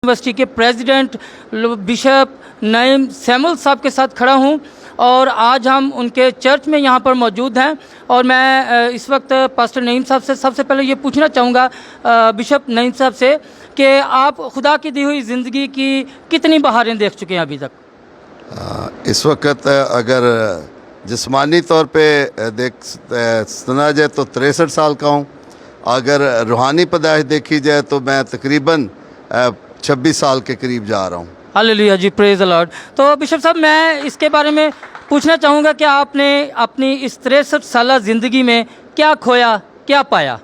University के president bishop Naeem Samuel साहब के साथ खड़ा हूं और आज हम उनके चर्च में यहां पर मौजूद हैं और मैं इस वक्त पास्टर नईम साहब से सबसे पहले ये पूछना चाहूँगा बिशप नईम साहब से कि आप खुदा की दी हुई ज़िंदगी की कितनी बहारें देख चुके हैं अभी तक? इस वक्त अगर जिस्मानी तौर पे सुना जाए तो 63 साल का हूँ। अगर रूहानी पैदाइश देखी जाए तो मैं तकरीबन 26 साल के करीब जा रहा हूँ। Hallelujah ji, praise the lord. तो बिशप साहब, मैं इसके बारे में पूछना चाहूँगा कि आपने अपनी इस 63 साला ज़िंदगी में क्या खोया, क्या पाया?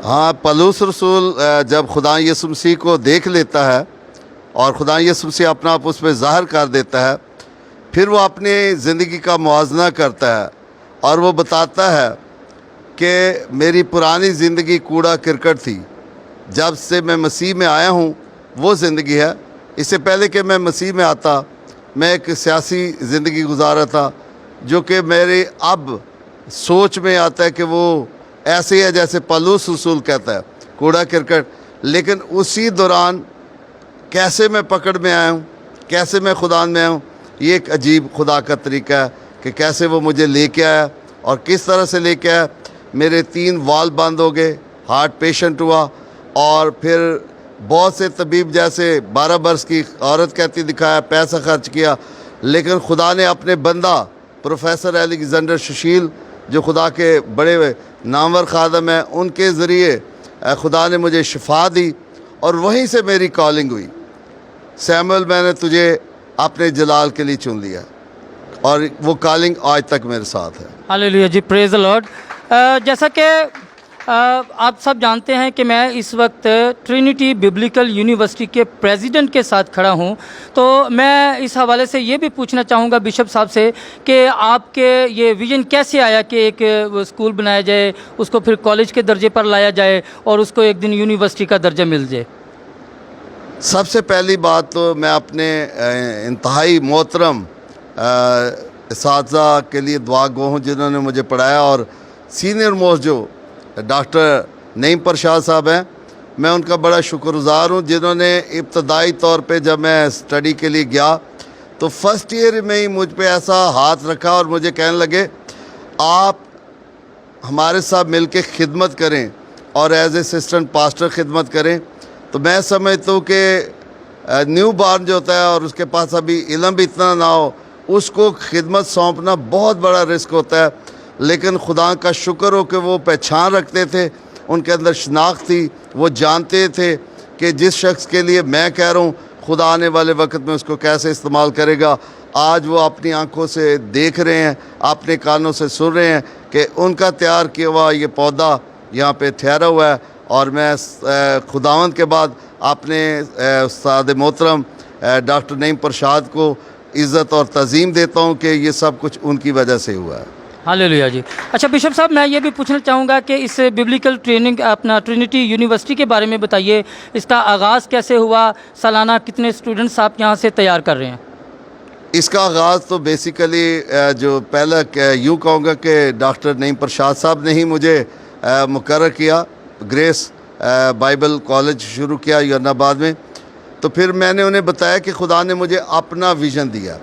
हाँ, पौलुस रसूल जब खुदा यीशु मसीह को देख लेता है और खुदा यीशु मसीह अपना आप उस पर ज़ाहिर कर देता है, फिर वो अपनी ज़िंदगी का मुआवजा करता है और वो बताता है कि मेरी पुरानी ज़िंदगी कूड़ा करकट थी, जब से मैं मसीह में आया हूँ वो ज़िंदगी है। इससे पहले कि मैं मसीह में आता, मैं एक सियासी ज़िंदगी गुजारा था, जो कि मेरे अब सोच में आता है कि वो ऐसे है जैसे पौलुस रसूल कहता है, कूड़ा करकट। लेकिन उसी दौरान कैसे मैं पकड़ में आया हूँ, कैसे मैं खुदा में आया हूँ, ये एक अजीब खुदा का तरीका है कि कैसे वो मुझे लेके आया और किस तरह से लेके आया। मेरे 3 वाल बंद हो गए, हार्ट पेशेंट हुआ और फिर बहुत से तबीब, जैसे 12 बरस की औरत कहती दिखाया, पैसा खर्च किया, लेकिन खुदा ने अपने बंदा प्रोफेसर अलेक्जेंडर सुशील, जो खुदा के बड़े नामवर खादम हैं, उनके ज़रिए खुदा ने मुझे शिफा दी और वहीं से मेरी कॉलिंग हुई। सैमुअल, मैंने तुझे अपने जलाल के लिए चुन लिया और वो कॉलिंग आज तक मेरे साथ है। Hallelujah ji, praise the lord. जैसा कि आप सब जानते हैं कि मैं इस वक्त ट्रिनिटी बिब्लिकल यूनिवर्सिटी के प्रेसिडेंट के साथ खड़ा हूं, तो मैं इस हवाले से ये भी पूछना चाहूँगा बिशप साहब से कि आपके ये विज़न कैसे आया कि एक स्कूल बनाया जाए, उसको फिर कॉलेज के दर्जे पर लाया जाए और उसको एक दिन यूनिवर्सिटी का दर्जा मिल जाए? सबसे पहली बात तो मैं अपने इंतहाई मोहतरम असातिज़ा के लिए दुआ गो हूँ, जिन्होंने मुझे पढ़ाया, और सीनियर मोस्ट जो डॉक्टर नईम प्रसाद साहब हैं, मैं उनका बड़ा शुक्रगुज़ार हूँ, जिन्होंने इब्तदाई तौर पे जब मैं स्टडी के लिए गया तो फर्स्ट ईयर में ही मुझ पे ऐसा हाथ रखा और मुझे कहने लगे आप हमारे साथ मिल के खिदमत करें और एज असिस्टेंट पास्टर खिदमत करें। तो मैं समझता हूँ कि न्यू बॉर्न जो होता है और उसके पास अभी इल्म भी इतना ना हो, उसको खिदमत सौंपना बहुत बड़ा रिस्क होता है। लेकिन खुदा का शुक्र हो कि वो पहचान रखते थे, उनके अंदर शनाख्त थी, वो जानते थे कि जिस शख्स के लिए मैं कह रहा हूँ खुदा आने वाले वक्त में उसको कैसे इस्तेमाल करेगा। आज वो अपनी आंखों से देख रहे हैं, अपने कानों से सुन रहे हैं कि उनका तैयार किया हुआ ये पौधा यहाँ पे ठहरा हुआ है। और मैं खुदावंद के बाद अपने उस्ताद मोहतरम डॉक्टर नईम प्रसाद को इज़्ज़त और तज़ीम देता हूँ कि ये सब कुछ उनकी वजह से हुआ है। हालेलुया जी। अच्छा बिशप साहब, मैं ये भी पूछना चाहूँगा कि इस बिब्लिकल ट्रेनिंग अपना ट्रिनिटी यूनिवर्सिटी के बारे में बताइए, इसका आगाज़ कैसे हुआ, सालाना कितने स्टूडेंट्स आप यहाँ से तैयार कर रहे हैं? इसका आगाज़ तो बेसिकली जो पहला यूँ कहूँगा कि डॉक्टर नईम प्रसाद साहब ने ही मुझे मुकर्रर किया, ग्रेस बाइबल कॉलेज शुरू किया यन्नाबाद में। तो फिर मैंने उन्हें बताया कि खुदा ने मुझे अपना विज़न दिया,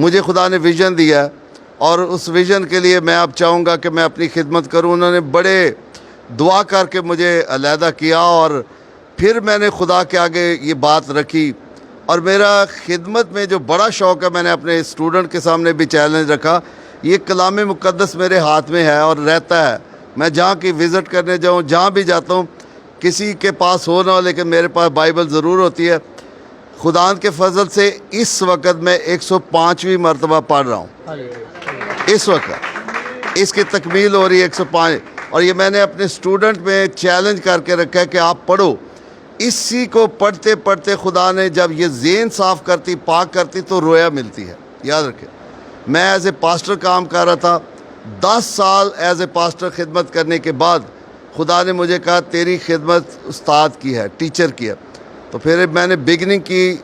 मुझे खुदा ने विज़न दिया और उस विज़न के लिए मैं अब चाहूँगा कि मैं अपनी खिदमत करूँ। उन्होंने बड़े दुआ करके मुझे अलहदा किया और फिर मैंने खुदा के आगे ये बात रखी और मेरा खिदमत में जो बड़ा शौक़ है, मैंने अपने स्टूडेंट के सामने भी चैलेंज रखा, ये कलाम मुक़द्दस मेरे हाथ में है और रहता है। मैं जहाँ की विज़िट करने जाऊँ, जहाँ भी जाता हूँ, किसी के पास हो ना हो, लेकिन मेरे पास बाइबल ज़रूर होती है। खुदा के फजल से इस वक्त मैं 105वीं मरतबा पढ़ रहा हूँ। इस वक्त इसकी तकमील हो रही है 105, और ये मैंने अपने स्टूडेंट में चैलेंज करके रखा है कि आप पढ़ो। इसी को पढ़ते पढ़ते खुदा ने जब ये ज़हन साफ़ करती, पाक करती, तो रोया मिलती है। याद रखें, मैं एज ए पास्टर काम कर रहा था, 10 साल एज ए पास्टर खिदमत करने के बाद खुदा ने मुझे कहा तेरी खिदमत उस्ताद की है, टीचर की है। तो फिर मैंने बिगनिंग की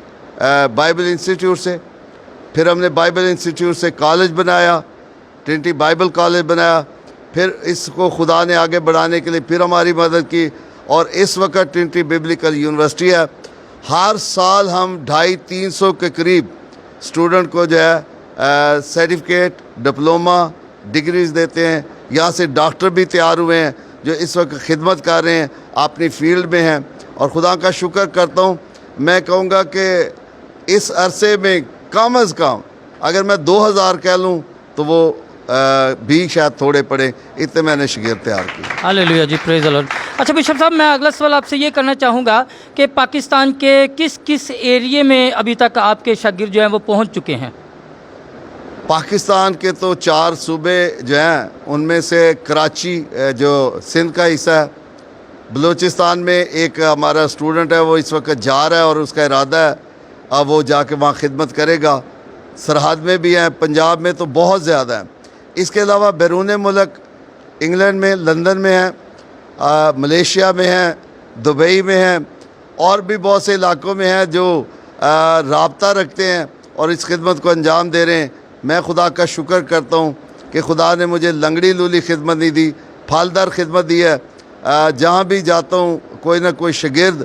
बाइबल इंस्टीट्यूट से, फिर हमने बाइबल इंस्टीट्यूट से कॉलेज बनाया, ट्रिनिटी बाइबल कॉलेज बनाया, फिर इसको खुदा ने आगे बढ़ाने के लिए फिर हमारी मदद की और इस वक्त ट्रिनिटी बिब्लिकल यूनिवर्सिटी है। ہر سال ہم 250-300 کے قریب اسٹوڈنٹ کو جو ہے سرٹیفکیٹ ڈپلوما ڈگریز دیتے ہیں. یہاں سے ڈاکٹر بھی تیار ہوئے ہیں جو اس وقت خدمت کر رہے ہیں اپنی فیلڈ میں ہیں, اور خدا کا شکر کرتا ہوں. میں کہوں گا کہ اس عرصے میں کم از کم اگر میں 2000 کہہ لوں تو وہ بھی شاید تھوڑے پڑے, اتنے میں نے شاگرد تیار کی. ہاللیلویا جی, پریز دی لارڈ. اچھا بشپ صاحب, میں اگلا سوال آپ سے یہ کرنا چاہوں گا کہ پاکستان کے کس کس ایریے میں ابھی تک آپ کے شاگرد جو ہیں وہ پہنچ چکے ہیں؟ پاکستان کے تو 4 صوبے جو ہیں, ان میں سے کراچی جو سندھ کا حصہ ہے, بلوچستان میں ایک ہمارا اسٹوڈنٹ ہے وہ اس وقت جا رہا ہے اور اس کا ارادہ ہے اب وہ جا کے وہاں خدمت کرے گا. سرحد میں بھی ہیں, پنجاب میں تو بہت زیادہ ہیں. اس کے علاوہ بیرون ملک انگلینڈ میں, لندن میں ہیں, ملیشیا میں ہیں, دبئی میں ہیں, اور بھی بہت سے علاقوں میں ہیں جو رابطہ رکھتے ہیں اور اس خدمت کو انجام دے رہے ہیں. میں خدا کا شکر کرتا ہوں کہ خدا نے مجھے لنگڑی لولی خدمت نہیں دی, پھالدار خدمت دی ہے. جہاں بھی جاتا ہوں کوئی نہ کوئی شاگرد